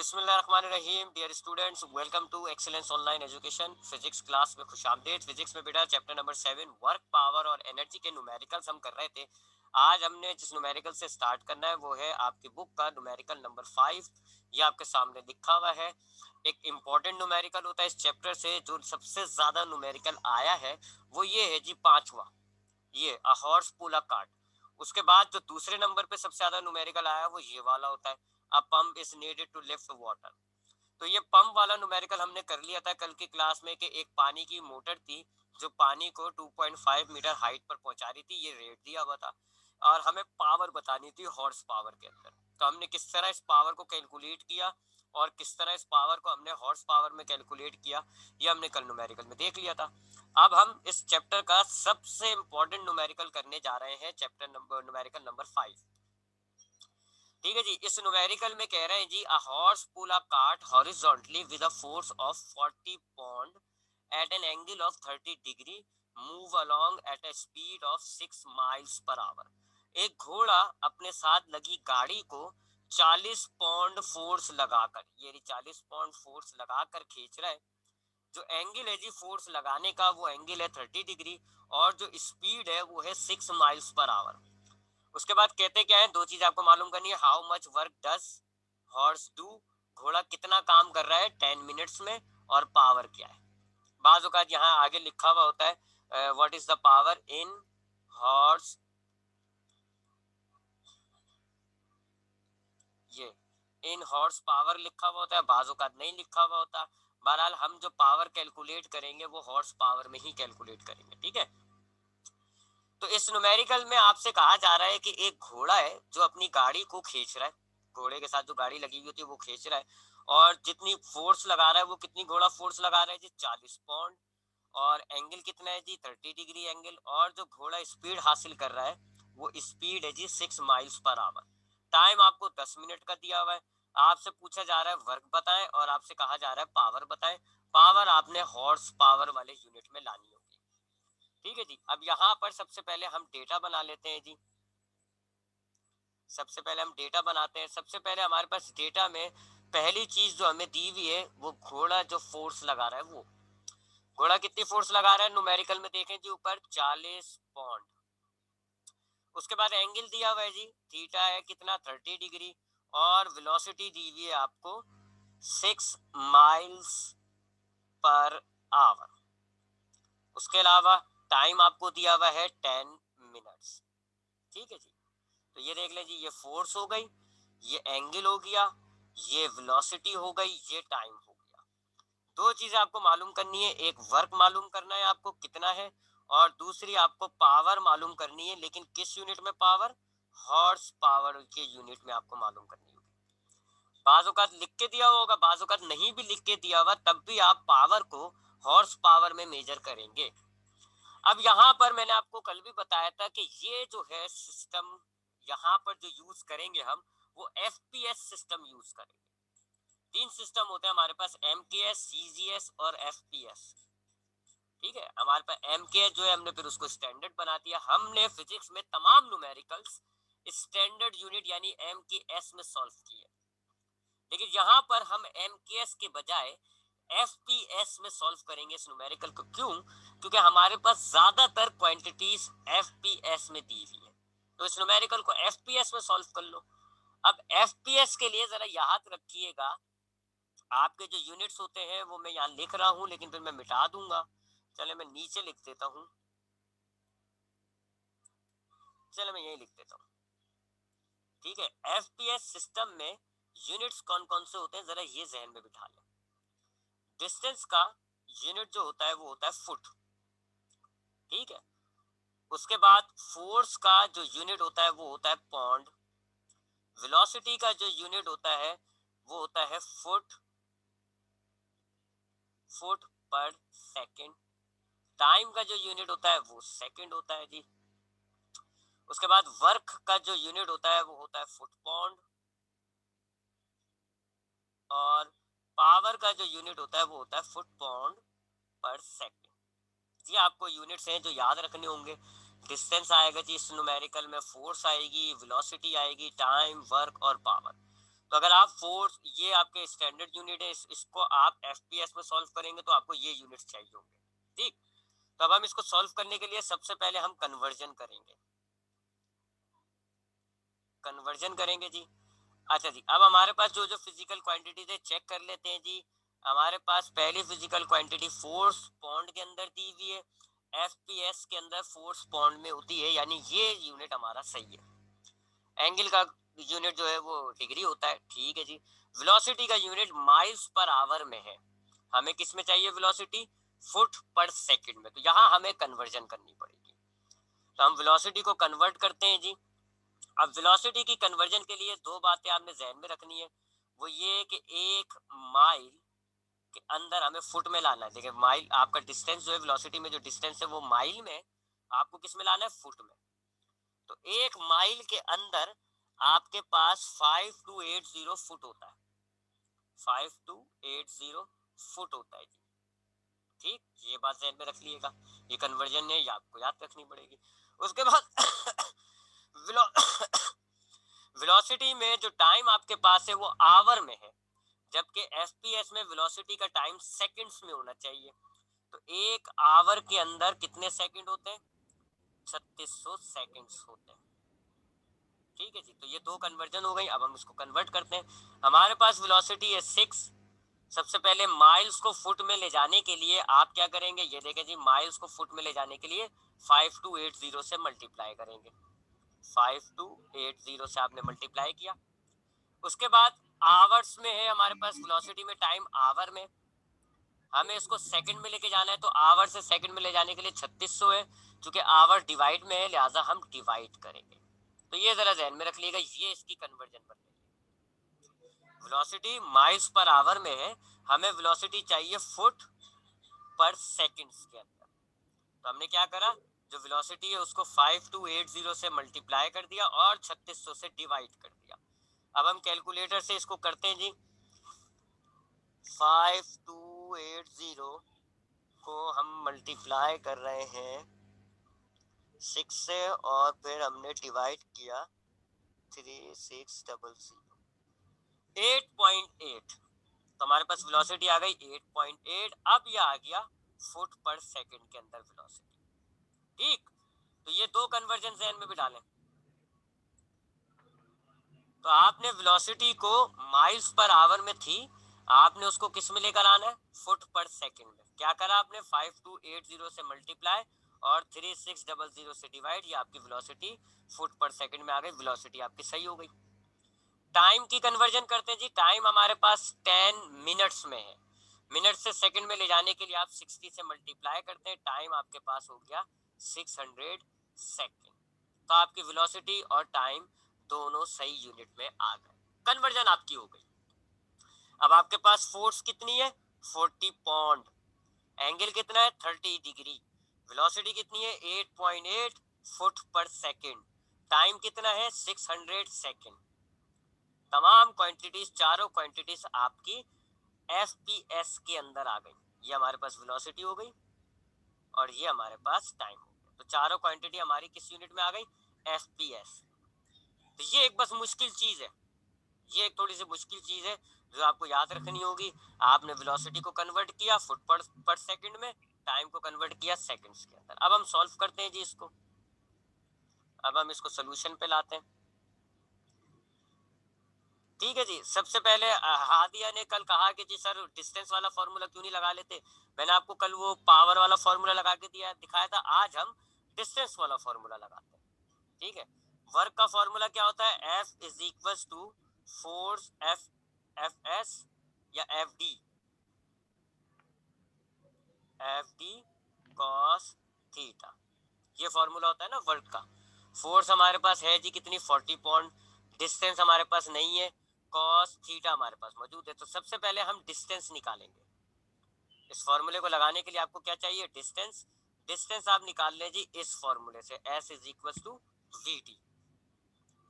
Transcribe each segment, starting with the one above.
बिस्मिल्लाहिर्रहमानिर्रहीम। Dear students, welcome to excellence online education. Physics class में खुशामदीद। फिजिक्स में बेटा चैप्टर नंबर 7 वर्क, पावर और एनर्जी के न्यूमेरिकल्स हम कर रहे थे। आज हमने जिस न्यूमेरिकल से स्टार्ट करना है वो है आपकी बुक का न्यूमेरिकल नंबर 5। ये आपके सामने लिखा हुआ है। एक इम्पॉर्टेंट न्यूमेरिकल होता है इस चैप्टर से। जो सबसे ज्यादा न्यूमेरिकल आया है वो ये है जी, 5वां, ये अ हॉर्स पुल अ कार्ट। उसके बाद जो दूसरे नंबर पे सबसे ज्यादा न्यूमेरिकल आया वो ये वाला होता है, a pump is needed to lift water. तो ये पंप वाला न्यूमेरिकल हमने कर लिया था कल की क्लास में कि एक पानी की मोटर थी जो पानी को 2.5 मीटर हाइट पर पहुंचा रही थी, ये रेट दिया हुआ था और हमें पावर बतानी थी हॉर्स पावर के अंदर। तो हमने किस तरह इस पावर को कैलकुलेट किया और किस तरह इस पावर को हमने हॉर्स पावर में कैलकुलेट किया, ये हमने कल न्यूमेरिकल में देख लिया था। अब हम इस चैप्टर का सबसे इंपॉर्टेंट न्यूमेरिकल करने जा रहे हैं, चैप्टर नंबर न्यूमेरिकल नंबर 5। ठीक है जी। इस न्यूमेरिकल में कह रहे हैं जी, a horse pull a cart horizontally with a force of 40 pound at an angle of 30 degree move along at a speed of 6 miles per hour. एक घोड़ा अपने साथ लगी गाड़ी को 40 पौंड फोर्स लगाकर, ये 40 पौंड फोर्स लगाकर खींच रहा है। जो एंगल है जी फोर्स लगाने का, वो एंगल है 30 डिग्री और जो स्पीड है वो है 6 माइल्स पर आवर। उसके बाद कहते क्या है, दो चीज आपको मालूम करनी है। How much work does horse do, घोड़ा कितना काम कर रहा है 10 मिनट्स में, और पावर क्या है। बाज़ औक़ात यहाँ आगे लिखा हुआ होता है what is the power in horse, ये इन हॉर्स पावर लिखा हुआ होता है, बाज़ औक़ात नहीं लिखा हुआ होता। बहरहाल हम जो पावर कैलकुलेट करेंगे वो हॉर्स पावर में ही कैलकुलेट करेंगे, ठीक है। तो इस न्यूमेरिकल में आपसे कहा जा रहा है कि एक घोड़ा है जो अपनी गाड़ी को खींच रहा है, घोड़े के साथ जो गाड़ी लगी हुई होती है वो खींच रहा है, और जितनी फोर्स लगा रहा है वो कितनी घोड़ा फोर्स लगा रहा है जी, 40 पौंड। और एंगल कितना है जी, 30 डिग्री एंगल। और जो घोड़ा स्पीड हासिल कर रहा है वो स्पीड है जी 6 माइल्स पर आवर। टाइम आपको 10 मिनट का दिया हुआ है। आपसे पूछा जा रहा है वर्क बताएं और आपसे कहा जा रहा है पावर बताएं। पावर आपने हॉर्स पावर वाले यूनिट में लानी होगी, ठीक है जी। अब यहाँ पर सबसे पहले हम डेटा बना लेते हैं जी। सबसे पहले हम डेटा बनाते हैं। सबसे पहले हमारे पास डेटा में पहली चीज जो हमें दी हुई है वो घोड़ा जो फोर्स लगा रहा है, वो घोड़ा कितनी फोर्स लगा रहा है न्यूमेरिकल में देखें जी, ऊपर 40 पौंड। उसके बाद एंगल दिया हुआ है जी, थीटा है कितना, 30 डिग्री। और वेलोसिटी दी हुई है आपको 6 माइल्स पर आवर। उसके अलावा टाइम आपको दिया हुआ है 10 मिनट्स, ठीक है जी। तो ये देख लें जी, ये फोर्स हो गई, ये एंगल हो गया, ये वेलोसिटी हो गई, ये टाइम हो गया। दो चीजें आपको मालूम करनी है, एक वर्क मालूम करना है आपको कितना है, और दूसरी आपको पावर मालूम करनी है। लेकिन किस यूनिट में पावर, हॉर्स पावर के यूनिट में आपको मालूम करनी होगी। बाज़ औक़ात लिख के दिया होगा, बाज़ औक़ात नहीं भी लिख के दिया हुआ, तब भी आप पावर को हॉर्स पावर में मेजर करेंगे। अब यहाँ पर मैंने आपको कल भी बताया था कि ये जो है सिस्टम यहाँ पर जो यूज करेंगे हम, वो एफपीएस सिस्टम यूज करेंगे। तीन सिस्टम होते हैं हमारे पास, एमकेएस, सीजीएस और एफपीएस, ठीक है। हमारे पास एमकेएस जो है हमने फिर उसको स्टैंडर्ड बना दिया। हमने फिजिक्स में तमाम न्यूमेरिकल्स स्टैंडर्ड यूनिट यानी एमकेएस में सॉल्व किए, लेकिन यहाँ पर हम एमकेएस के बजाय एफपीएस में सॉल्व करेंगे इस न्यूमेरिकल को। क्यों? क्योंकि हमारे पास ज्यादातर क्वांटिटीज एफपीएस में दी हुई है, तो इस न्यूमेरिकल को एफपीएस में सॉल्व कर लो। अब एफपीएस के लिए जरा याद रखिएगा, आपके जो यूनिट्स होते हैं वो मैं यहाँ लिख रहा हूँ लेकिन फिर मैं मिटा दूंगा। चले मैं नीचे लिख देता हूँ, चले मैं यही लिख देता हूँ, ठीक है। एफपीएस सिस्टम में यूनिट्स कौन कौन से होते हैं जरा ये जहन में बिठा लें। डिस्टेंस का यूनिट जो होता है वो होता है फुट, ठीक है। उसके बाद फोर्स का जो यूनिट होता है वो होता है पौंड। वेलोसिटी का जो यूनिट होता है वो होता है फुट, फुट पर सेकंड। टाइम का जो यूनिट होता है वो सेकंड होता है जी। उसके बाद वर्क का जो यूनिट होता है वो होता है फुट पाउंड, और पावर का जो यूनिट होता है वो होता है फुट पाउंड पर सेकंड। जी आपको यूनिट्स हैं जो याद रखने होंगे। डिस्टेंस आएगा जी इस न्यूमेरिकल में, फोर्स आएगी, वेलोसिटी आएगी, टाइम, वर्क और पावर। तो अगर आप फोर्स, ये आपके स्टैंडर्ड यूनिट है, इसको आप एफपीएस में सॉल्व करेंगे तो आपको ये यूनिट्स चाहिए होंगे। ठीक, तो अब हम इसको सॉल्व करने के लिए सबसे पहले हम कन्वर्जन करेंगे, कन्वर्जन करेंगे जी। अच्छा जी, अब हमारे पास जो जो फिजिकल क्वांटिटीज है चेक कर लेते हैं जी। हमारे पास पहली फिजिकल क्वांटिटी फोर्स पॉन्ड के अंदर दी हुई है, एफपीएस के अंदर फोर्स पॉन्ड में होती है, यानी ये यूनिट हमारा सही है। एंगल का यूनिट जो है वो डिग्री होता है, ठीक है जी। वेलोसिटी का यूनिट माइल्स पर आवर में है, हमें किस में चाहिए वेलोसिटी, फुट पर सेकंड में, तो यहाँ हमें कन्वर्जन करनी पड़ेगी। तो हम वेलोसिटी को कन्वर्ट करते हैं जी। अब वेलोसिटी की कन्वर्जन के लिए दो बातें आपने ध्यान में रखनी है, वो ये कि एक माइल के अंदर हमें फुट में लाना है। देखिए माइल आपका डिस्टेंस जो है, वेलोसिटी में जो डिस्टेंस है वो माइल में, आपको किस में लाना है, फुट में। तो एक माइल के अंदर आपके पास 5280 फुट होता है, 5280 फुट होता है जी। ठीक, ये बात ध्यान में रख लीजिएगा, ये कन्वर्जन है, ये आपको याद रखनी पड़ेगी। उसके बाद वेलोसिटी में जो टाइम आपके पास है वो आवर में है, जबकि एफपीएस में वेलोसिटी का टाइम सेकंड्स में होना चाहिए। तो एक आवर के अंदर कितने सेकंड होते हैं, 3600 सेकंड्स होते हैं। ठीक है जी, तो ये दो कन्वर्जन हो गई। अब हम इसको कन्वर्ट करते हैं। हमारे पास वेलोसिटी है 6। सबसे पहले माइल्स को फुट में ले जाने के लिए आप क्या करेंगे, ये देखें जी, माइल्स को फुट में ले जाने के लिए 5280 से मल्टीप्लाई करेंगे। 5280 से आपने मल्टीप्लाई किया। उसके बाद आवर्स में है हमारे पास वेलोसिटी में टाइम आवर में, हमें इसको सेकंड में लेके जाना है, तो आवर से सेकंड में ले जाने के लिए 3600 है। क्योंकि आवर डिवाइड में है लिहाजा हम डिवाइड करेंगे। तो ये जरा ध्यान में रख लीजिएगा, ये इसकी कन्वर्जन बन रही है। वेलोसिटी माइल्स पर आवर में है, हमें वेलोसिटी चाहिए फुट पर सेकंड्स के अंदर। तो हमने क्या करा, जो वेलोसिटी है उसको 5280 से मल्टीप्लाई कर दिया और 3600 से डिवाइड कर दिया। अब हम कैलकुलेटर से इसको करते हैं जी। 5280 को हम मल्टीप्लाई कर रहे हैं 6 से, और फिर हमने डिवाइड किया 3600, 8.8। तो हमारे पास वेलोसिटी आ गई 8.8। अब यह आ गया फुट पर सेकंड के अंदर वेलोसिटी। ठीक, तो ये दो कन्वर्जन ज़हन में भी डालें। तो आपने वेलोसिटी को माइल्स पर आवर में थी, आपने उसको किस में लेकर आना है, फुट पर सेकंड में। क्या करा आपने, 5280 से मल्टीप्लाई और 3600 से डिवाइड, ये आपकी वेलोसिटी फुट पर सेकंड में आ गई, वेलोसिटी आपकी सही हो गई। टाइम की कन्वर्जन करते हैं जी। टाइम हमारे पास 10 मिनट्स में है, मिनट से सेकंड में ले जाने के लिए आप 60 से मल्टीप्लाई करते हैं, टाइम आपके पास हो गया 600 सेकंड। तो आपकी वेलोसिटी और टाइम दोनों सही यूनिट में आ गए, कन्वर्जन आपकी हो गई। अब आपके पास फोर्स कितनी है, 40 पॉन्ड, एंगल कितना है 30 डिग्री, वेलोसिटी कितनी है 8.8 फुट पर सेकंड, टाइम कितना है 600 सेकंड। तमाम क्वांटिटीज, चारों क्वांटिटीज आपकी एफपीएस के अंदर आ गई। ये हमारे पास वेलोसिटी हो गई और ये हमारे पास टाइम हो गया। तो चारों क्वांटिटी हमारी किस यूनिट में आ गई, एफपीएस। तो ये एक बस मुश्किल चीज है, ये एक थोड़ी सी मुश्किल चीज है जो आपको याद रखनी होगी। आपने वेलोसिटी को कन्वर्ट किया फुट पर सेकंड में, टाइम को कन्वर्ट किया सेकंड्स के अंदर। अब हम सॉल्व करते हैं जी इसको। अब हम इसको सोल्यूशन पे लाते हैं। ठीक है जी, सबसे पहले हादिया ने कल कहा कि जी सर डिस्टेंस वाला फॉर्मूला क्यों नहीं लगा लेते। मैंने आपको कल वो पावर वाला फॉर्मूला लगा के दिखाया था, आज हम डिस्टेंस वाला फॉर्मूला लगाते हैं। ठीक है, वर्क का फॉर्मूला क्या होता है, F is equal to force F S या एफ डी कॉस थीटा, ये फॉर्मूला होता है ना वर्क का। फोर्स हमारे पास है जी कितनी, 40 पॉइंट, डिस्टेंस हमारे पास नहीं है, कॉस थीटा हमारे पास मौजूद है। तो सबसे पहले हम डिस्टेंस निकालेंगे। इस फॉर्मूले को लगाने के लिए आपको क्या चाहिए, डिस्टेंस। डिस्टेंस आप निकाल लें जी इस फॉर्मूले से, S is equal to V T,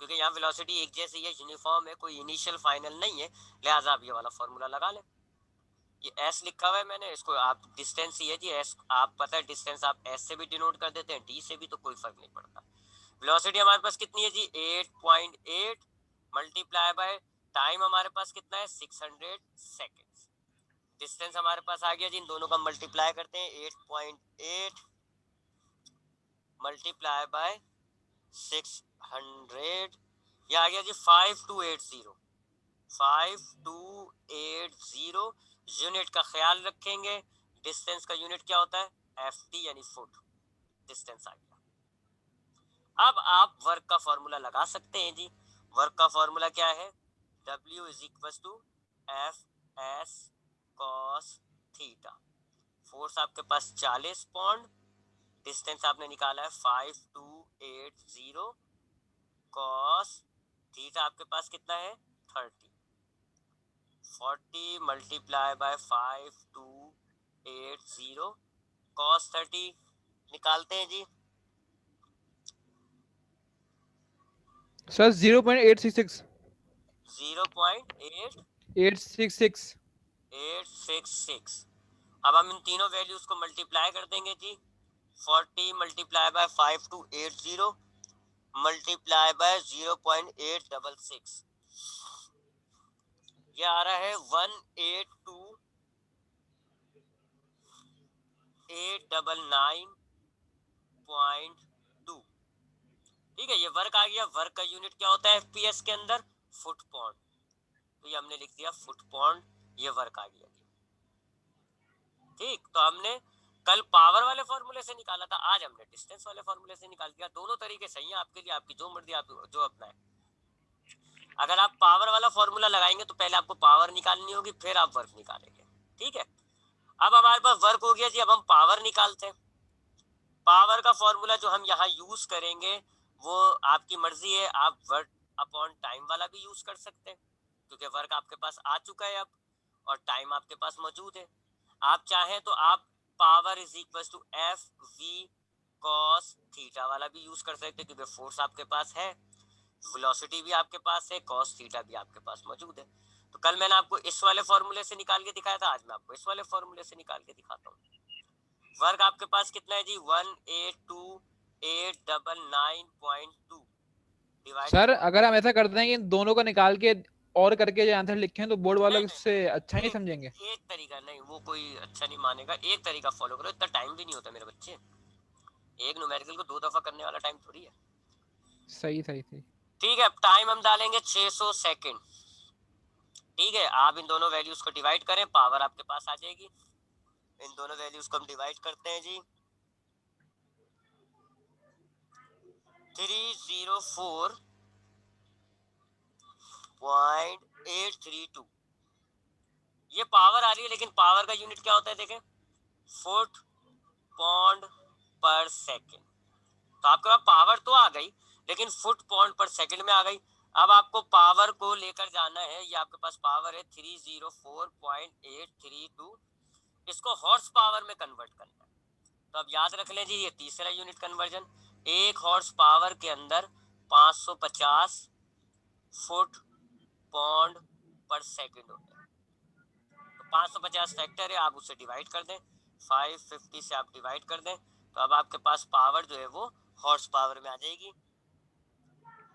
क्योंकि यहाँ वेलोसिटी एक जैसी है, यूनिफॉर्म है, कोई इनिशियल फाइनल नहीं है, लिहाजा आप ये वाला फॉर्मूला लगा लें। ये एस लिखा हुआ है मैंने, इसको आप डिस्टेंस ही है जी एस, आप पता है डिस्टेंस आप एस से भी डिनोट कर देते हैं, डी से भी, तो कोई फर्क नहीं पड़ता। वेलोसिटी हमारे पास कितनी है जी 8.8 मल्टीप्लाई बाय टाइम हमारे पास कितना है 600 सेकेंड्स। डिस्टेंस हमारे पास आ गया जी, इन दोनों का मल्टीप्लाई करते हैं, 8.8 मल्टीप्लाई बाय 600, ये आ गया जी 5280। 5280 यूनिट का ख्याल रखेंगे। डिस्टेंस का यूनिट क्या होता है, एफटी यानी फुट। डिस्टेंस आ गया। अब आप वर्क का फॉर्मूला लगा सकते हैं जी। वर्क का फॉर्मूला क्या है, W is equal to F S cos theta. Force आपके पास 40 पाउंड, डिस्टेंस आपने निकाला है 5280, कॉस थीटा आपके पास कितना है 30। 40 मल्टीप्लाई बाय 5280 कॉस 30 निकालते हैं जी। सर 0.866 0.866। 866। अब हम इन तीनों वैल्यूज को मल्टीप्लाई कर देंगे जी। 40 मल्टीप्लाई बाय 5280 मल्टीप्लाई बाय 0.866, ये आ रहा है 182,899.2। ठीक है, ये वर्क आ गया। वर्क का यूनिट क्या होता है एफपीएस के अंदर, फुट पाउंड, तो ये हमने लिख दिया फुट पाउंड, ये वर्क आ गया। ठीक, तो हमने कल पावर वाले फॉर्मूले से निकाला था, आज हमने डिस्टेंस वाले फॉर्मूले से निकाल दिया। दोनों तरीके सही हैं आपके लिए, आपकी जो मर्जी आप जो अपनाए। अगर आप पावर वाला फॉर्मूला लगाएंगे तो पहले आपको पावर निकालनी होगी, फिर आप वर्क निकालेंगे। ठीक है, अब हमारे पास वर्क हो गया जी, अब हम पावर निकालते हैं। पावर का फॉर्मूला जो हम यहाँ यूज करेंगे वो आपकी मर्जी है, आप वर्क अपॉन टाइम वाला भी यूज कर सकते हैं, क्योंकि वर्क आपके पास आ चुका है अब और टाइम आपके पास मौजूद है। आप चाहें तो आप power is equal to F V cos theta वाला भी यूज कर सकते हैं, क्योंकि फोर्स आपके पास है, वेलोसिटी भी आपके पास है, कॉस थीटा भी आपके पास मौजूद है। तो कल मैंने आपको इस वाले फॉर्मूले से निकाल के दिखाया था, आज मैं आपको इस वाले फॉर्मूले से निकाल के दिखाता हूँ। वर्क आपके पास कितना है जी, 182,899.2 डिवाइडेड। सर अगर हम ऐसा करते हैं कि इन दोनों का निकाल के और करके जो आंसर लिखें तो बोर्ड नहीं वालों नहीं से अच्छा नहीं, नहीं समझेंगे। एक तरीका नहीं, वो कोई अच्छा नहीं मानेगा। एक तरीका फॉलो करो, इतना टाइम भी नहीं होता मेरे बच्चे, एक न्यूमेरिकल को 2 दफा करने वाला टाइम थोड़ी है। सही सही सही। ठीक है, अब टाइम हम डालेंगे 600 सेकेंड। ठीक है, आप इन दोनों वैल्यूज को डिवाइड करें, पावर आपके पास आ जाएगी। इन दोनों वैल्यूज को हम डिवाइड करते हैं जी। 304.832 ये पावर आ रही है, लेकिन पावर का यूनिट क्या होता है देखें, फुट पौंड पर सेकेंड। तो आपके पास पावर तो आ गई, लेकिन फुट पौंड पर सेकेंड में आ गई। अब आपको पावर को लेकर जाना है, ये आपके पास पावर है 304.832, इसको हॉर्स पावर में कन्वर्ट करना है। तो अब याद रख लें जी, ये तीसरा यूनिट कन्वर्जन। एक हॉर्स पावर के अंदर 550 फुट पौंड पर सेकेंड होता है। तो 550 फैक्टर है, आप उससे डिवाइड कर दें, 550 से आप डिवाइड कर दें, तो अब आपके पास पावर जो है वो हॉर्स पावर में आ जाएगी।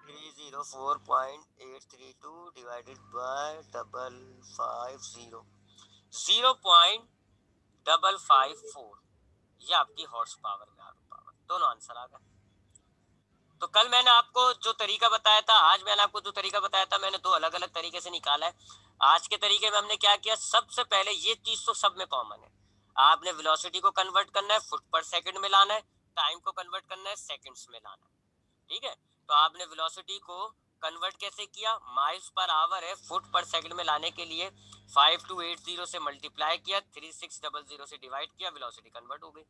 304.832 डिवाइडेड बाय 550, 0.554, ये आपकी हॉर्स पावर में आ गई पावर। दोनों आंसर आ गए। तो कल मैंने आपको जो तरीका बताया था, आज मैंने आपको जो तरीका बताया था, मैंने दो अलग अलग तरीके से निकाला है। आज के तरीके में हमने क्या किया, सबसे पहले ये चीज तो सब में कॉमन है, आपने वेलोसिटी को कन्वर्ट करना है, फुट पर सेकंड में लाना है, टाइम को कन्वर्ट करना है, सेकंड्स में लाना है। ठीक है, तो आपने वेलोसिटी को कन्वर्ट कैसे किया, माइल्स पर आवर है, फुट पर सेकंड में लाने के लिए 5280 से मल्टीप्लाई किया, 3600 से डिवाइड किया, वेलोसिटी कन्वर्ट हो गई।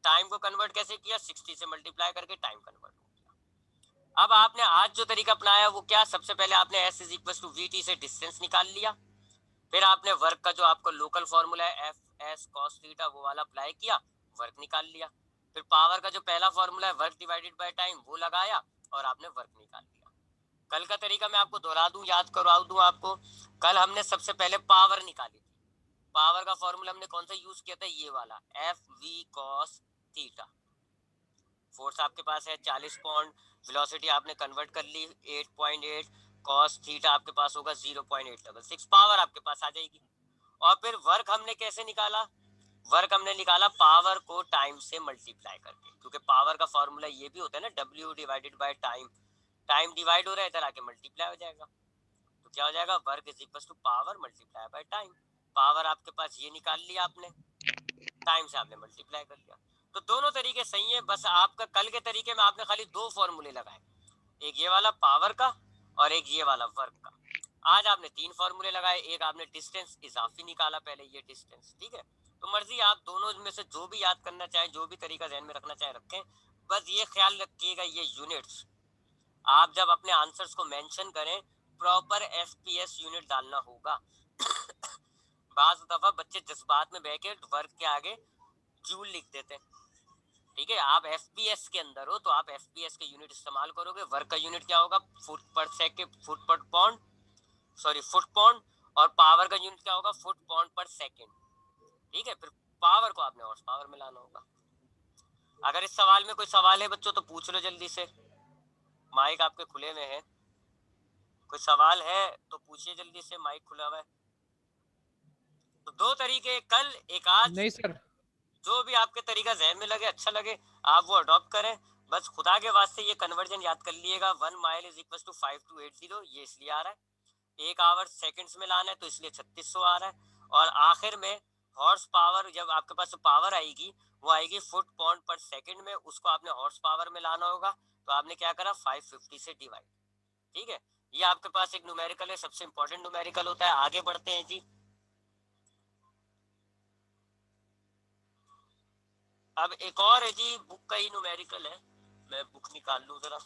टाइम को कन्वर्ट कैसे किया, 60 से मल्टीप्लाई करके टाइम कन्वर्ट हो गया। अब आपने आज जो तरीका अपनाया वो क्या, सबसे पहले आपने S is equal to V T से डिस्टेंस निकाल लिया, फिर आपने वर्क का जो आपको लोकल फॉर्मूला है एफ एस कॉस थीटा वो वाला अप्लाई किया, वर्क निकाल लिया। फिर पावर का जो पहला फॉर्मूला है वर्क डिवाइडेड बाय टाइम वो लगाया और आपने वर्क निकाल लिया। कल का तरीका मैं आपको दोहरा दूं, याद करवा दूं आपको। कल हमने सबसे पहले पावर निकाली थी। पावर का फॉर्मूला हमने कौन सा यूज किया था, ये वाला F V cos theta. Force आपके पास है 40 पाउंड, वेलोसिटी आपने कन्वर्ट कर ली 8.8, cos थीटा आपके पास होगा 0.866, पावर आपके पास आ जाएगी। और फिर वर्क हमने कैसे निकाला, वर्क हमने निकाला पावर को टाइम से मल्टीप्लाई करके, क्योंकि पावर का फॉर्मूला ये भी होता है ना, W divided by time, time divide हो रहा है इधर आके मल्टीप्लाई हो जाएगा, तो क्या हो जाएगा, work is equal to power multiply by time. Power आपके पास ये निकाल लिया आपने, टाइम से आपने मल्टीप्लाई कर लिया। तो दोनों तरीके सही है, बस आपका कल के तरीके में आपने खाली दो फॉर्मूले लगाए, एक ये वाला पावर का और एक ये वाला वर्क का। आज आपने तीन फॉर्मूले लगाए, एक आपने डिस्टेंस इजाफी निकाला पहले, ये डिस्टेंस, ठीक है। तो मर्जी आप दोनों में से जो भी याद करना चाहे, जो भी तरीका ध्यान में रखना चाहे रखें, बस ये ख्याल रखिएगा ये यूनिट्स आप जब अपने आंसर्स को मेंशन करें प्रॉपर एफपीएस यूनिट डालना होगा। बाज दफा बच्चे जज्बात में बह के वर्क के आगे जूल लिख देते, ठीक है। आप एफपीएस के अंदर हो तो आप एफपीएस के यूनिट इस्तेमाल करोगे। वर्क का यूनिट क्या होगा, फुट पर सेकंड, फुट पर पाउंड, सॉरी फुट पाउंड, और पावर का यूनिट क्या होगा, फुट पाउंड पर सेकंड, ठीक है। फिर पावर को आपने हॉर्स पावर में लाना होगा। अगर इस सवाल में कोई सवाल है बच्चों तो पूछ लो जल्दी से, माइक आपके खुले में है, कोई सवाल है तो पूछिए जल्दी से, माइक खुला हुआ है। तो दो तरीके कल एक आज, नहीं सर, जो भी आपके तरीका जहन में लगे अच्छा लगे आप वो अडॉप्ट करें। बस खुदा के वास्ते ये कन्वर्जन याद कर लिएगा, 1 माइल इज इक्वल टू 5280, ये इसलिए आ रहा है। 1 आवर सेकंड्स में लाना है तो इसलिए 3600 आ रहा है। और आखिर में हॉर्स पावर, जब आपके पास पावर आएगी वो आएगी फुट पाउंड पर सेकंड में, उसको आपने हॉर्स पावर में लाना होगा, तो आपने क्या करा 550 से डिवाइड, ठीक है। ये आपके पास एक न्यूमेरिकल है, सबसे इंपॉर्टेंट न्यूमेरिकल होता है। आगे बढ़ते हैं जी। अब एक और है जी, बुक का ही न्यूमेरिकल है, मैं बुक निकाल लूं जरा।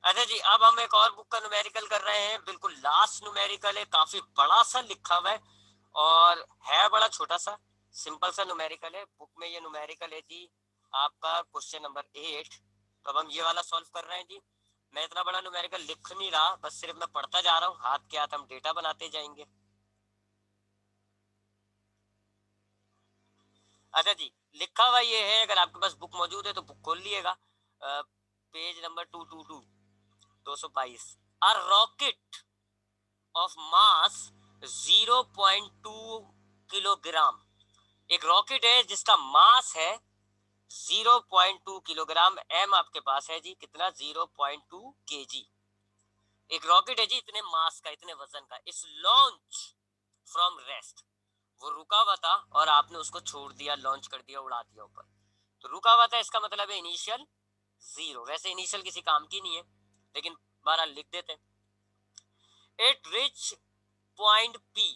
अच्छा जी, अब हम एक और बुक का न्यूमेरिकल कर रहे हैं, बिल्कुल लास्ट न्यूमेरिकल है, काफी बड़ा सा लिखा हुआ है और है बड़ा छोटा सा, सिंपल सा न्यूमेरिकल है। बुक में ये न्यूमेरिकल है जी आपका क्वेश्चन नंबर 8। तो अब हम ये वाला सॉल्व कर रहे हैं जी। मैं इतना बड़ा न्यूमेरिकल लिख नहीं रहा, बस सिर्फ मैं पढ़ता जा रहा हूँ, हाथ के हाथ हम डेटा बनाते जाएंगे। अच्छा जी, लिखा हुआ ये है, अगर आपके पास बुक मौजूद है तो बुक खोल लिएगा, page number 222, 222। A rocket of mass 0.2 kilogram, एक रॉकेट है जिसका मास है 0.2 किलोग्राम। एम आपके पास है जी कितना, 0.2 केजी। एक रॉकेट है जी इतने मास का, इतने वजन का, इस लॉन्च फ्रॉम रेस्ट, वो रुका हुआ था और आपने उसको छोड़ दिया, लॉन्च कर दिया, उड़ा दिया ऊपर। तो रुका हुआ था इसका मतलब है इनिशियल जीरो, वैसे इनिशियल किसी काम की नहीं है लेकिन बहरहाल लिख देते हैं। At reach point P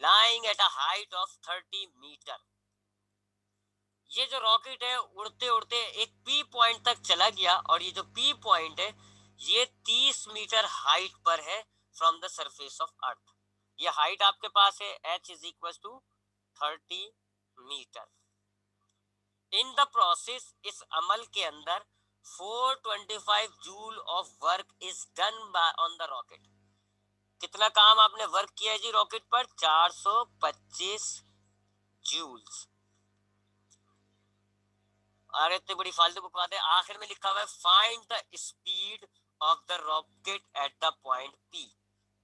lying at a height of 30 metre, ये जो रॉकेट है उड़ते उड़ते एक पी पॉइंट तक चला गया, और ये जो पी पॉइंट है ये 30 मीटर हाइट पर है from the surface of earth. ये हाइट आपके पास है h is equal to 30 metre. In the process, इस अमल के अंदर 425 joule of work is done on the rocket. कितना काम आपने वर्क किया है जी रॉकेट पर, 425 जूल्स। अरे इतनी बड़ी फालतू बुक बात है, आखिर में लिखा हुआ है find the speed of the rocket at the point P.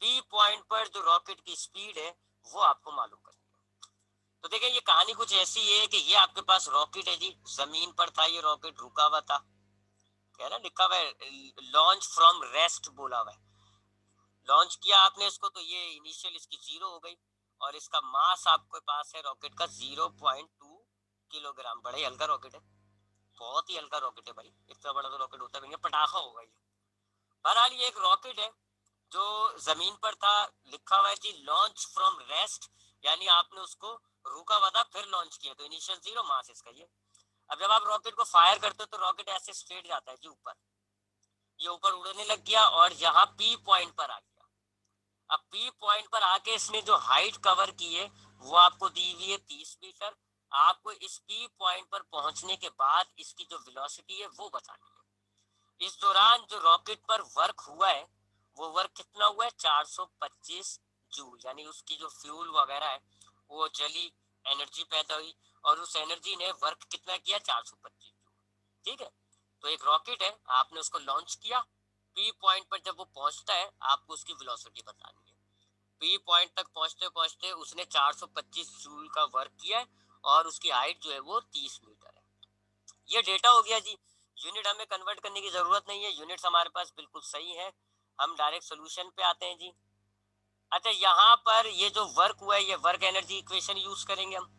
P point पर जो रॉकेट की स्पीड है वो आपको मालूम करनी है। तो देखिए ये कहानी कुछ ऐसी है कि ये आपके पास रॉकेट है जी, जमीन पर था ये रॉकेट, रुका हुआ था, क्या ना लिखा हुआ है लॉन्च फ्रॉम रेस्ट बोला हुआ है। लॉन्च किया आपने इसको तो ये इनिशियल इसकी जीरो हो गई, और इसका मास आपके पास है रॉकेट का 0.2 किलोग्राम। बड़ा ही हल्का रॉकेट है, बहुत ही हल्का रॉकेट है भाई, इतना बड़ा तो रॉकेट होता भी नहीं, पटाखा होगा ये। बहरहाल ये एक रॉकेट है जो जमीन पर था, लिखा हुआ है जी लॉन्च फ्रॉम रेस्ट, यानी आपने उसको रुका हुआ था फिर लॉन्च किया, तो इनिशियल जीरो, मास इसका ये। अब जब आप रॉकेट को फायर करते हो तो रॉकेट ऐसे स्ट्रेट जाता है जी ऊपर, ये ऊपर उड़ने लग गया और यहाँ पी पॉइंट पर आ गया। अब पी पॉइंट पर आके इसने जो हाइट कवर की है वो आपको दी हुई है 30 मीटर। आपको इस पी पॉइंट पर पहुंचने के बाद इसकी जो वेलोसिटी है वो बतानी है। इस दौरान जो रॉकेट पर वर्क हुआ है वो वर्क कितना हुआ है, 425 जूल, यानी उसकी जो फ्यूल वगैरह है वो जली, एनर्जी पैदा हुई, और उस एनर्जी ने वर्क कितना किया, 425 जूल। ठीक है, तो एक रॉकेट है, आपने उसको लॉन्च किया, पी पॉइंट पर जब वो पहुंचता है आपको उसकी वेलोसिटी बतानी है। पी पॉइंट तक पहुंचते पहुंचते उसने 425 जूल का वर्क किया है और उसकी हाइट जो है वो 30 मीटर है। ये डेटा हो गया जी। यूनिट हमें कन्वर्ट करने की जरूरत नहीं है, यूनिट्स हमारे पास बिल्कुल सही है। हम डायरेक्ट सोल्यूशन पे आते हैं जी। अच्छा, यहाँ पर ये जो वर्क हुआ है ये वर्क एनर्जी इक्वेशन यूज करेंगे हम।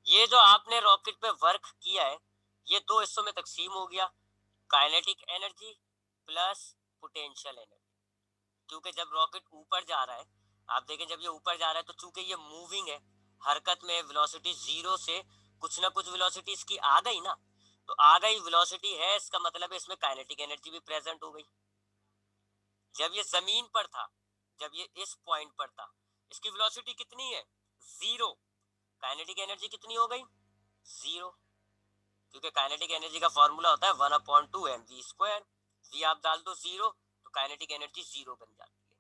ये जो आपने रॉकेट पे वर्क किया है ये दो हिस्सों में तकसीम हो गया, kinetic energy plus potential energy. क्योंकि जब रॉकेट ऊपर जा रहा है, आप देखें जब ये ऊपर जा रहा है तो चूंकि ये मूविंग है, हरकत में, वेलोसिटी जीरो से कुछ ना कुछ वेलोसिटी इसकी आ गई ना, तो आ गई वेलोसिटी है, इसका मतलब है इसमें काइनेटिक एनर्जी भी प्रेजेंट हो गई। जब ये जमीन पर था, जब ये इस पॉइंट पर था, इसकी वेलोसिटी कितनी है, जीरो। काइनेटिक एनर्जी कितनी हो गई, जीरो। क्योंकि काइनेटिक एनर्जी का फॉर्मूला होता है 1/2 mv²। वी आप डाल दो जीरो तो काइनेटिक एनर्जी जीरो बन जाती है।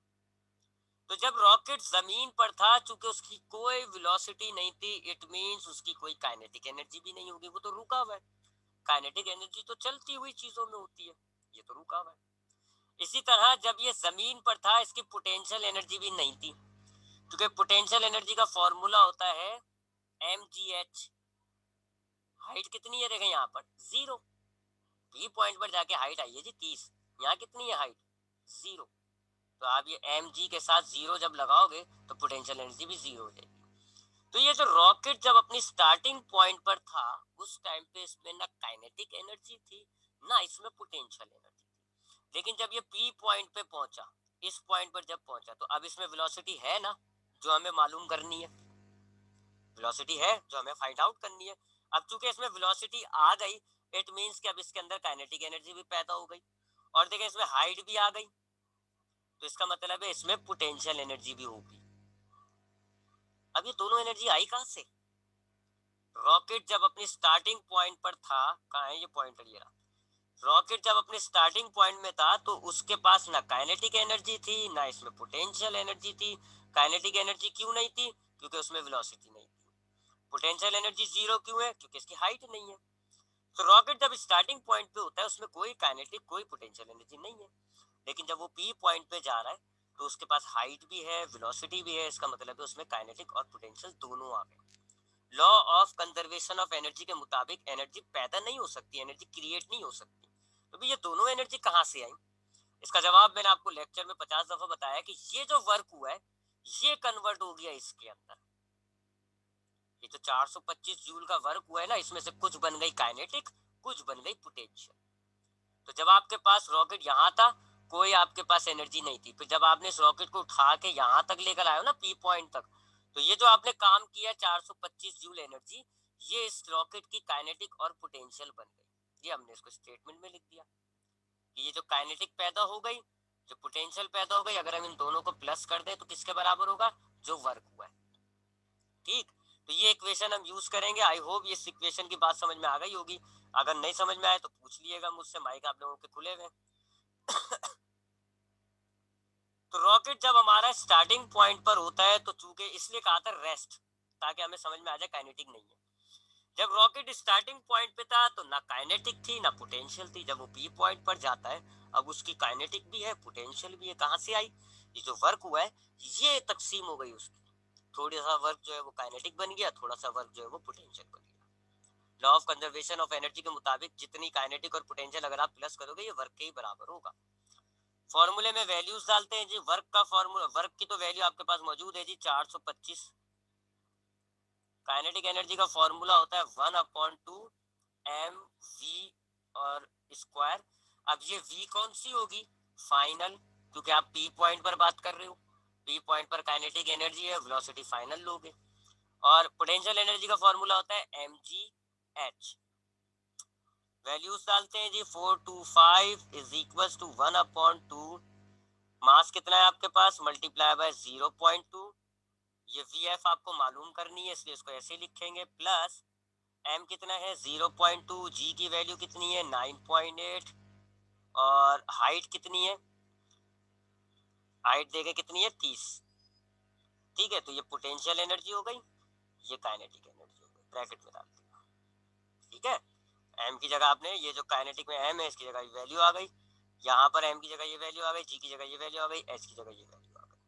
तो जब रॉकेट जमीन पर था, चूंकि उसकी कोई वेलोसिटी नहीं थी, इट मींस उसकी कोई काइनेटिक एनर्जी भी नहीं होगी, वो तो रुका हुआ है। काइनेटिक एनर्जी तो चलती हुई चीजों में होती है, ये तो रुका हुआ है। इसी तरह जब ये जमीन पर था इसकी पोटेंशियल एनर्जी भी नहीं थी, क्योंकि पोटेंशियल एनर्जी का फॉर्मूला होता है mgh। हाइट कितनी है देखें यहाँ पर, जीरो। पी पॉइंट पर जाके हाइट आई है जी 30, यहाँ कितनी है हाइट, जीरो। तो आप ये एम जी के साथ जीरो जब लगाओगे तो पोटेंशियल एनर्जी भी जीरो हो जाएगी। तो ये जो रॉकेट जब अपनी स्टार्टिंग पॉइंट पर था उस टाइम पे इसमें ना काइनेटिक एनर्जी थी ना इसमें पोटेंशियल एनर्जी थी। लेकिन जब ये पी पॉइंट पे पहुंचा, इस पॉइंट पर जब पहुंचा, तो अब इसमें वेलोसिटी है ना जो हमें मालूम करनी है, वेलोसिटी है जो हमें फाइंड आउट करनी है। अब चूंकि इसमें वेलोसिटी आ गई, इट मींस कि अब इसके अंदर काइनेटिक एनर्जी भी पैदा हो गई, और देखें इसमें हाइट भी आ गई, तो इसका मतलब है इसमें पोटेंशियल एनर्जी भी होगी। अब ये दोनों एनर्जी आई कहां से, रॉकेट जब अपनी स्टार्टिंग पॉइंट पर था, कहाँ है ये पॉइंटर, ये रहा। रॉकेट जब अपने स्टार्टिंग पॉइंट में था तो उसके पास ना काइनेटिक एनर्जी थी ना इसमें पोटेंशियल एनर्जी थी। काइनेटिक एनर्जी क्यों नहीं थी, क्योंकि उसमें वेलोसिटी नहीं थी। पोटेंशियल एनर्जी जीरो क्यों है, क्योंकि इसकी हाइट नहीं है। तो रॉकेट जब स्टार्टिंग पॉइंट पे होता है उसमें कोई काइनेटिक कोई पोटेंशियल एनर्जी नहीं है। लेकिन जब वो पी पॉइंट पे जा रहा है तो उसके पास हाइट भी है, वेलोसिटी भी है, इसका मतलब है उसमें काइनेटिक और पोटेंशियल दोनों आ गए। Law of conservation of energy के मुताबिक एनर्जी पैदा नहीं हो सकती, एनर्जी क्रिएट नहीं हो सकती। तो भी ये दोनों एनर्जी कहाँ से आई, इसका जवाब मैंने आपको लेक्चर में 50 दफा बताया कि ये जो वर्क हुआ है ये कन्वर्ट हो गया इसके अंदर। ये जो 425 जूल का वर्क हुआ है ना, इसमें से कुछ बन गई काइनेटिक, कुछ बन गई पोटेंशियल। तो जब आपके पास रॉकेट यहाँ था कोई आपके पास एनर्जी नहीं थी, फिर जब आपने इस रॉकेट को उठा के यहाँ तक लेकर आए हो ना पी पॉइंट तक, तो ये जो आपने काम किया 425 जूल एनर्जी, ये इस रॉकेट की काइनेटिक और पोटेंशियल बन गई। ये हमने इसको स्टेटमेंट में लिख दिया कि ये जो काइनेटिक पैदा हो गई, जो पोटेंशियल पैदा हो गई, अगर हम इन दोनों को प्लस कर दें तो किसके बराबर होगा, जो वर्क हुआ है। ठीक, तो ये इक्वेशन हम यूज करेंगे। आई होप ये इक्वेशन की बात समझ में आ गई होगी। अगर नहीं समझ में आए तो पूछ लिएगा मुझसे, माइक आप लोगों के खुले हुए। तो रॉकेट जब हमारा स्टार्टिंग पॉइंट पर होता है तो चूंकि इसलिए कहा था रेस्ट, ताकि हमें समझ में आ जाए काइनेटिक नहीं है। जब रॉकेट स्टार्टिंग पॉइंट पे था तो ना काइनेटिक थी ना पोटेंशियल थी। जब वो पी पॉइंट पर जाता है अब उसकी काइनेटिक भी है पोटेंशियल भी है। कहां से आई, ये जो वर्क हुआ है ये तकसीम हो गई उसकी, थोड़ा सा वर्क जो है वो काइनेटिक बन गया, थोड़ा सा वर्क जो है वो पोटेंशियल बन गया। Law of conservation of energy के मुताबिक जितनी काइनेटिक और पोटेंशियल अगर आप प्लस करोगे ये वर्क के ही बराबर होगा। फॉर्मूले में वैल्यूज डालते हैं जी। वर्क का फॉर्मूला, वर्क की तो वैल्यू आपके पास मौजूद है जी 425। काइनेटिक एनर्जी का फॉर्मूला होता है 1/2 mv और स्क्वायर। अब ये v कौन सी होगी, फाइनल, क्योंकि आप पी पॉइंट पर बात कर रहे हो, पी पॉइंट पर काइनेटिक एनर्जी है, वेलोसिटी फाइनल लोगे। और पोटेंशियल एनर्जी का फॉर्मूला होता है mgh। वैल्यूज डालते हैं जी, 425 इज इक्वल टू 1/2 मास कितना है आपके पास, मल्टीप्लाई बाय 0.2, ये VF आपको मालूम करनी है इसलिए इसको ऐसे लिखेंगे, प्लस M कितना है 0.2, G की वैल्यू कितनी है 9.8, और हाइट कितनी है, हाइट देखे कितनी है 30। ठीक है, तो ये पोटेंशियल एनर्जी हो गई, ये काइनेटिक एनर्जी हो गई, ब्रैकेट में डालते हैं। ठीक है, M की जगह आपने ये जो काइनेटिक में M है इसकी जगह ये वैल्यू आ गई, यहाँ पर M की जगह ये वैल्यू आ गई, G की जगह ये वैल्यू आ गई, H की जगह ये वैल्यू आ गई।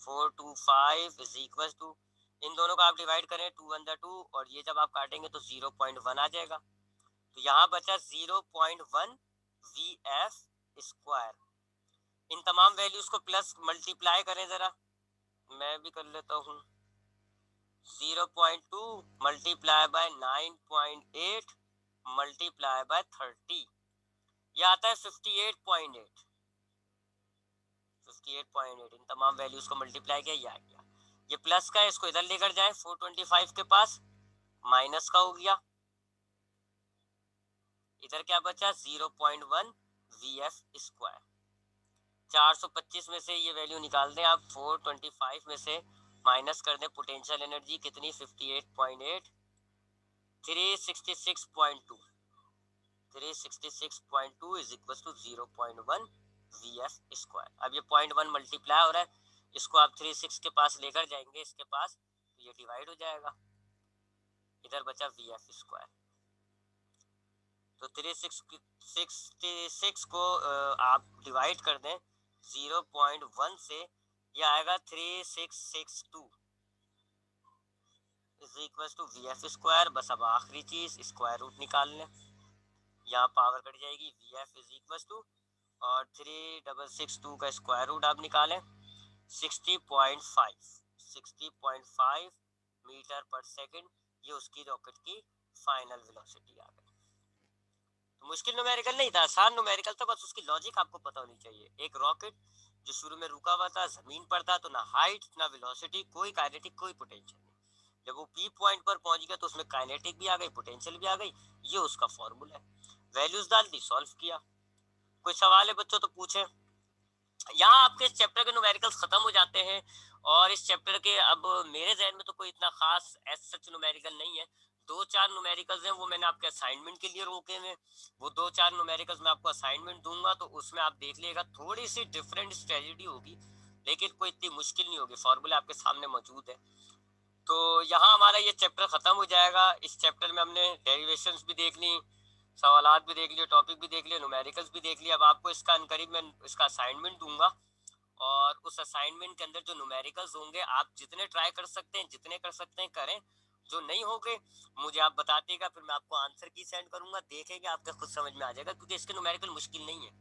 425 इज इक्वल टू, इन दोनों का आप डिवाइड करें 2 1 2, और ये जब आप काटेंगे तो 0.1 आ जाएगा, तो यहाँ बचा 0.1 VF स्क्वायर। इन तमाम वैल्यूज को प्लस मल्टीप्लाई करें जरा, मैं भी कर लेता हूँ। 0.2 मल्टीप्लाई बाय 9.8 मल्टीप्लाई बाय 30, ये आता है 58.8। 58.8, इन तमाम वैल्यूज को मल्टीप्लाई किया, ये आ गया। ये प्लस का है, इसको इधर लेकर जाए 425 के पास, माइनस का हो गया, इधर क्या बचा 0.1 VF स्क्वायर। 425 में से ये वैल्यू निकाल दें आप, 425 में से माइनस कर दें पोटेंशियल एनर्जी कितनी 58.8, 366.2, 366.2 is equal to 0.1 VF square. अब ये 0.1 मल्टीप्लाई हो रहा है, इसको आप 36 के पास लेकर जाएंगे इसके पास, तो ये डिवाइड हो जाएगा, इधर बचा VF स्क्वायर। तो 366 को आप डिवाइड कर दें 0.1 से, ये आएगा 3662 is equal to VF square. बस अब आखिरी चीज स्क्वायर रूट निकाल लें, यहाँ पावर कट जाएगी, VF इज इक्वल टू, और 3662 का स्क्वायर रूट आप निकालें 60.5 मीटर पर सेकंड, ये उसकी रॉकेट की फाइनल वेलोसिटी आ गई। तो मुश्किल न्यूमेरिकल नहीं था, आसान न्यूमेरिकल था, बस उसकी लॉजिक आपको पता होनी चाहिए। एक रॉकेट जो शुरू में रुका हुआ था, जमीन पर था, तो ना हाइट ना वेलोसिटी, कोई काइनेटिक कोई पोटेंशियल नहीं। जब वो पी पॉइंट पर पहुंच गया तो उसमें काइनेटिक भी आ गई, पोटेंशियल भी आ गई, ये उसका फॉर्मूला है। वैल्यूज डाल दी, सॉल्व किया। कोई सवाल है बच्चों तो पूछे। यहाँ आपके इस चैप्टर के न्यूमेरिकल्स खत्म हो जाते हैं, और इस चैप्टर के अब मेरे जहन में तो कोई इतना खास एज सच न्यूमेरिकल नहीं है। 2-4 न्यूमेरिकल्स हैं, वो मैंने आपके असाइनमेंट के लिए रोके हैं, वो 2-4 न्यूमेरिकल्स मैं आपको असाइनमेंट दूंगा, तो उसमें आप देख लीजिएगा, थोड़ी सी डिफरेंट स्ट्रेटजी होगी, लेकिन कोई इतनी मुश्किल नहीं होगी, फॉर्मूला आपके सामने मौजूद है। तो यहाँ हमारा ये चैप्टर खत्म हो जाएगा। इस चैप्टर में हमने डेरिवेशंस भी देख ली, सवालात भी देख लिए, टॉपिक भी देख लिए, न्यूमेरिकल्स भी देख लिया। अब आपको इसका अनकरीब मैं इसका असाइनमेंट दूंगा, और उस असाइनमेंट के अंदर जो न्यूमेरिकल्स होंगे आप जितने ट्राई कर सकते हैं, जितने कर सकते हैं करें, जो नहीं होंगे मुझे आप बताइएगा, फिर मैं आपको आंसर की सेंड करूंगा, देखेंगे आपके खुद समझ में आ जाएगा, क्योंकि इसके न्यूमेरिकल मुश्किल नहीं है।